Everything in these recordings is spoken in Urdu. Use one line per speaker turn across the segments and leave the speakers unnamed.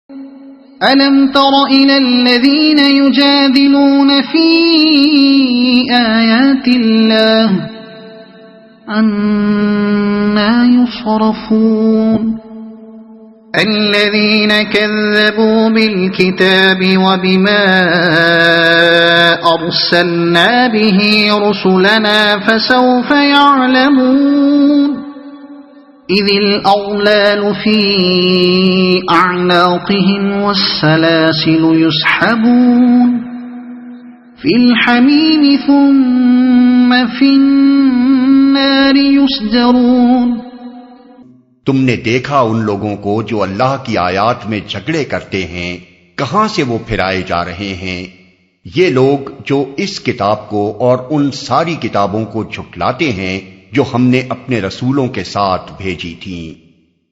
أَلَمْ تَرَ إِلَى الَّذِينَ يُجَادِلُونَ فِي آيَاتِ اللَّهِ أَنَّى يُصْرَفُونَ الَّذِينَ كَذَّبُوا بِالْكِتَابِ وَبِمَا أَرْسَلْنَا بِهِ رُسُلَنَا فَسَوْفَ يَعْلَمُونَ إِذِ الْأَغْلَالُ فِي أَعْنَاقِهِمْ وَالسَّلَاسِلُ يُسْحَبُونَ فِي الْحَمِيمِ ثُمَّ فِي النَّارِ يُسْجَرُونَ
تم نے دیکھا ان لوگوں کو جو اللہ کی آیات میں جھگڑے کرتے ہیں، کہاں سے وہ پھرائے جا رہے ہیں؟ یہ لوگ جو اس کتاب کو اور ان ساری کتابوں کو جھٹلاتے ہیں جو ہم نے اپنے رسولوں کے ساتھ بھیجی تھیں،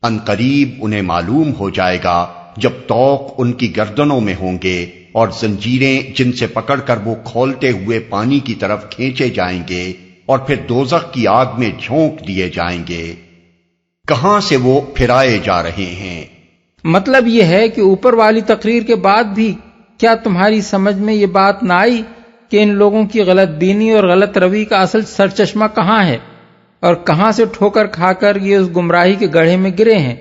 ان قریب انہیں معلوم ہو جائے گا جب طوق ان کی گردنوں میں ہوں گے اور زنجیریں جن سے پکڑ کر وہ کھولتے ہوئے پانی کی طرف کھینچے جائیں گے اور پھر دوزخ کی آگ میں جھونک دیے جائیں گے۔ کہاں سے وہ پھرائے جا رہے ہیں؟
مطلب یہ ہے کہ اوپر والی تقریر کے بعد بھی کیا تمہاری سمجھ میں یہ بات نہ آئی کہ ان لوگوں کی غلط بینی اور غلط روی کا اصل سرچشمہ کہاں ہے اور کہاں سے ٹھوکر کھا کر یہ اس گمراہی کے گڑھے میں گرے ہیں؟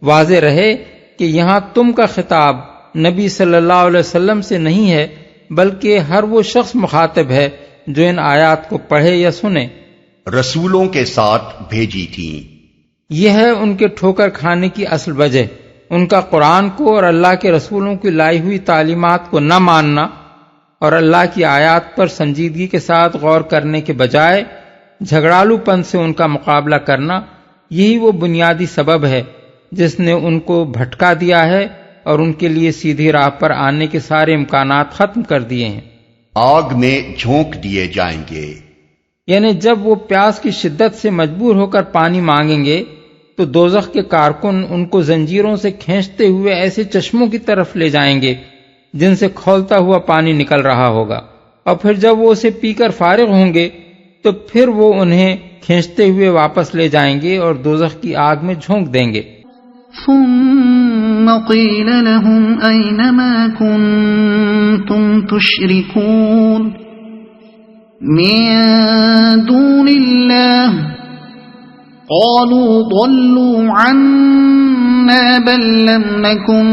واضح رہے کہ یہاں تم کا خطاب نبی صلی اللہ علیہ وسلم سے نہیں ہے، بلکہ ہر وہ شخص مخاطب ہے جو ان آیات کو پڑھے یا سنے۔
رسولوں کے ساتھ بھیجی تھیں،
یہ ہے ان کے ٹھوکر کھانے کی اصل وجہ، ان کا قرآن کو اور اللہ کے رسولوں کی لائی ہوئی تعلیمات کو نہ ماننا اور اللہ کی آیات پر سنجیدگی کے ساتھ غور کرنے کے بجائے جھگڑالو پن سے ان کا مقابلہ کرنا، یہی وہ بنیادی سبب ہے جس نے ان کو بھٹکا دیا ہے اور ان کے لیے سیدھی راہ پر آنے کے سارے امکانات ختم کر دیے ہیں۔
آگ میں جھونک دیے جائیں گے،
یعنی جب وہ پیاس کی شدت سے مجبور ہو کر پانی مانگیں گے تو دوزخ کے کارکن ان کو زنجیروں سے کھینچتے ہوئے ایسے چشموں کی طرف لے جائیں گے جن سے کھولتا ہوا پانی نکل رہا ہوگا، اور پھر جب وہ اسے پی کر فارغ ہوں گے تو پھر وہ انہیں کھینچتے ہوئے واپس لے جائیں گے اور دوزخ کی آگ میں جھونک دیں گے۔
ثم قيل لهم أين ما كنتم تشركون من دون الله قالوا ضلوا عنا بل لم نكن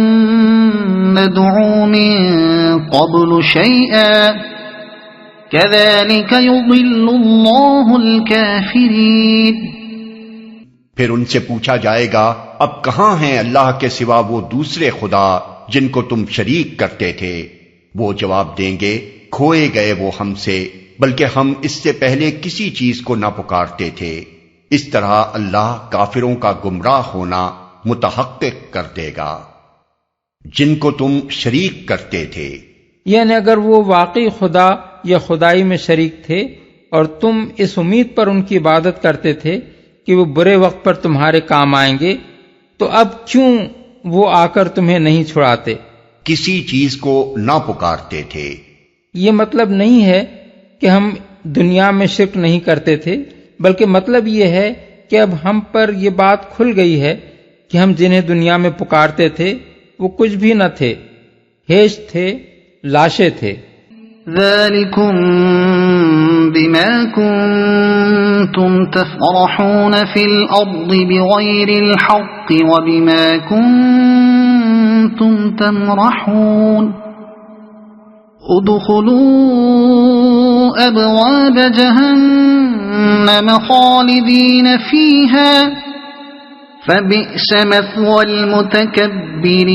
ندعو من قبل شيئا كذلك يضل الله الكافرين۔
پھر ان سے پوچھا جائے گا اب کہاں ہیں اللہ کے سوا وہ دوسرے خدا جن کو تم شریک کرتے تھے؟ وہ جواب دیں گے کھوئے گئے وہ ہم سے، بلکہ ہم اس سے پہلے کسی چیز کو نہ پکارتے تھے۔ اس طرح اللہ کافروں کا گمراہ ہونا متحقق کر دے گا جن کو تم شریک کرتے تھے۔
یعنی اگر وہ واقعی خدا یا خدائی میں شریک تھے اور تم اس امید پر ان کی عبادت کرتے تھے کہ وہ برے وقت پر تمہارے کام آئیں گے، تو اب کیوں وہ آ کر تمہیں نہیں چھڑاتے؟
کسی چیز کو نہ پکارتے تھے۔
یہ مطلب نہیں ہے کہ ہم دنیا میں شرک نہیں کرتے تھے، بلکہ مطلب یہ ہے کہ اب ہم پر یہ بات کھل گئی ہے کہ ہم جنہیں دنیا میں پکارتے تھے وہ کچھ بھی نہ تھے، ہیج تھے، لاشیں تھے۔
ذَلِكُمْ بِمَا كُنْتُمْ تَفْرَحُونَ فِي الْأَرْضِ بِغَيْرِ الْحَقِّ وَبِمَا كُنْتُمْ تَمْرَحُونَ ادخلوا ابواب جہنم خالدین فیہا فبئس مثوى المتکبرین۔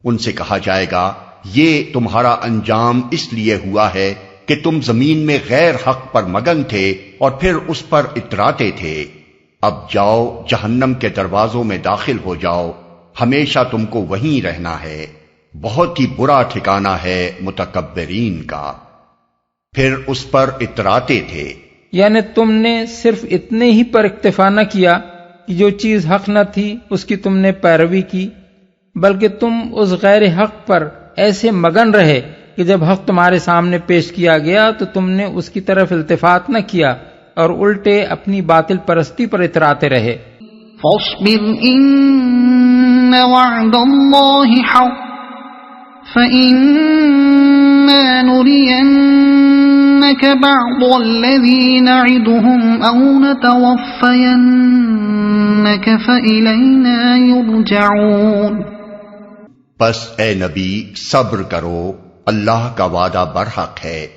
ان سے کہا جائے گا یہ تمہارا انجام اس لیے ہوا ہے کہ تم زمین میں غیر حق پر مگن تھے اور پھر اس پر اتراتے تھے۔ اب جاؤ جہنم کے دروازوں میں داخل ہو جاؤ، ہمیشہ تم کو وہیں رہنا ہے، بہت ہی برا ٹھکانہ ہے متکبرین کا۔ پھر اس پر اتراتے تھے،
یعنی تم نے صرف اتنے ہی پر اکتفا نہ کیا کہ جو چیز حق نہ تھی اس کی تم نے پیروی کی، بلکہ تم اس غیر حق پر ایسے مگن رہے کہ جب حق تمہارے سامنے پیش کیا گیا تو تم نے اس کی طرف التفات نہ کیا اور الٹے اپنی باطل پرستی پر اتراتے رہے۔
فاصبر ان وعد الله حق فإما نرينك بعض الذي نعدهم أو نتوفينك فإلينا يرجعون۔
بس اے نبی صبر کرو، اللہ کا وعدہ برحق ہے۔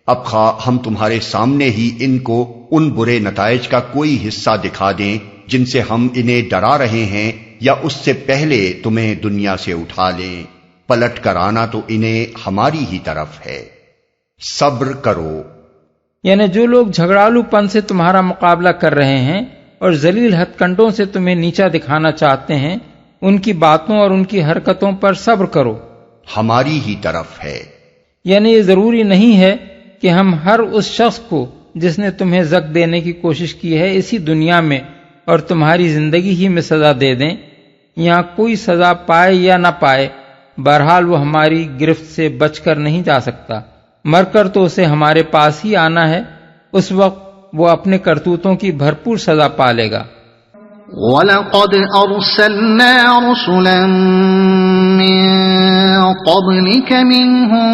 اب خواہ ہم تمہارے سامنے ہی ان کو ان برے نتائج کا کوئی حصہ دکھا دیں جن سے ہم انہیں ڈرا رہے ہیں، یا اس سے پہلے تمہیں دنیا سے اٹھا لیں، پلٹ کر آنا تو انہیں ہماری ہی طرف ہے۔ صبر کرو،
یعنی جو لوگ جھگڑالو پن سے تمہارا مقابلہ کر رہے ہیں اور ذلیل ہتھ کنڈوں سے تمہیں نیچا دکھانا چاہتے ہیں، ان کی باتوں اور ان کی حرکتوں پر صبر کرو،
ہماری ہی طرف ہے۔
یعنی یہ ضروری نہیں ہے کہ ہم ہر اس شخص کو جس نے تمہیں زک دینے کی کوشش کی ہے اسی دنیا میں اور تمہاری زندگی ہی میں سزا دے دیں، یہاں کوئی سزا پائے یا نہ پائے، بہرحال وہ ہماری گرفت سے بچ کر نہیں جا سکتا، مر کر تو اسے ہمارے پاس ہی آنا ہے، اس وقت وہ اپنے کرتوتوں کی بھرپور سزا پالے گا۔
وَلَقَدْ أَرْسَلْنَا رُسُلًا مِّن قَبْلِكَ مِنْهُم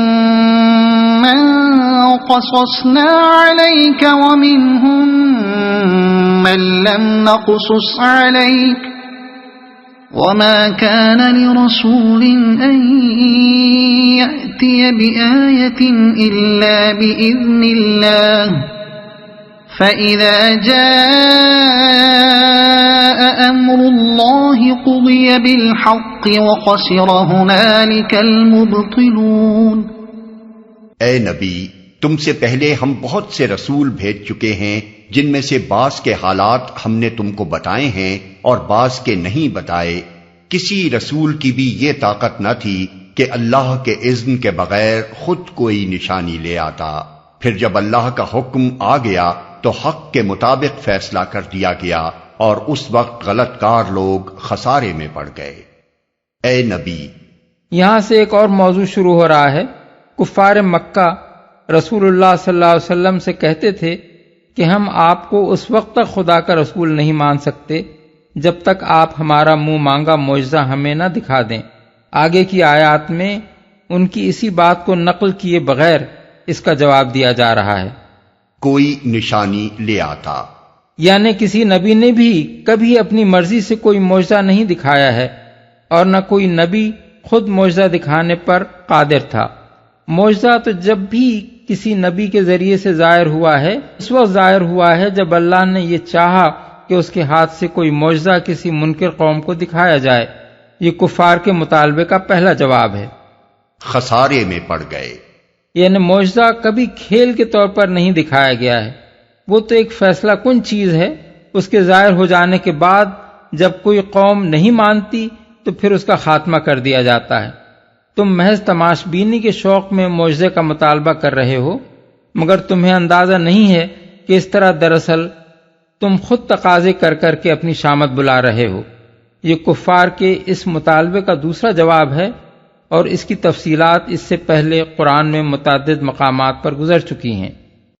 مَّن قَصَصْنَا عَلَيْكَ وَمِنْهُم مَّن لَّمْ نَقْصُصْ عَلَيْكَ وَمَا كَانَ لِرَسُولٍ أَن يَأْتِيَ بِآيَةٍ إِلَّا بِإِذْنِ اللَّهِ فَإِذَا جَاءَ أَمْرُ اللَّهِ قُضِيَ بِالْحَقِّ وَخَسِرَ هُنَالِكَ الْمُبْطِلُونَ۔
اے نبی، تم سے پہلے ہم بہت سے رسول بھیج چکے ہیں، جن میں سے بعض کے حالات ہم نے تم کو بتائے ہیں اور بعض کے نہیں بتائے۔ کسی رسول کی بھی یہ طاقت نہ تھی کہ اللہ کے اذن کے بغیر خود کوئی نشانی لے آتا، پھر جب اللہ کا حکم آ گیا تو حق کے مطابق فیصلہ کر دیا گیا اور اس وقت غلط کار لوگ خسارے میں پڑ گئے۔ اے نبی،
یہاں سے ایک اور موضوع شروع ہو رہا ہے۔ کفار مکہ رسول اللہ صلی اللہ علیہ وسلم سے کہتے تھے کہ ہم آپ کو اس وقت تک خدا کا رسول نہیں مان سکتے جب تک آپ ہمارا منہ مانگا معجزہ ہمیں نہ دکھا دیں۔ آگے کی آیات میں ان کی اسی بات کو نقل کیے بغیر اس کا جواب دیا جا رہا ہے۔
کوئی نشانی لے آتا،
یعنی کسی نبی نے بھی کبھی اپنی مرضی سے کوئی معجزہ نہیں دکھایا ہے اور نہ کوئی نبی خود معجزہ دکھانے پر قادر تھا۔ معجزہ تو جب بھی کسی نبی کے ذریعے سے ظاہر ہوا ہے اس وقت ظاہر ہوا ہے جب اللہ نے یہ چاہا کہ اس کے ہاتھ سے کوئی معجزہ کسی منکر قوم کو دکھایا جائے۔ یہ کفار کے مطالبے کا پہلا جواب ہے۔
خسارے میں پڑ گئے،
یعنی معجزہ کبھی کھیل کے طور پر نہیں دکھایا گیا ہے، وہ تو ایک فیصلہ کن چیز ہے۔ اس کے ظاہر ہو جانے کے بعد جب کوئی قوم نہیں مانتی تو پھر اس کا خاتمہ کر دیا جاتا ہے۔ تم محض تماش بینی کے شوق میں معجزے کا مطالبہ کر رہے ہو، مگر تمہیں اندازہ نہیں ہے کہ اس طرح دراصل تم خود تقاضے کر کر کے اپنی شامت بلا رہے ہو۔ یہ کفار کے اس مطالبے کا دوسرا جواب ہے اور اس کی تفصیلات اس سے پہلے قرآن میں متعدد مقامات پر گزر چکی ہیں۔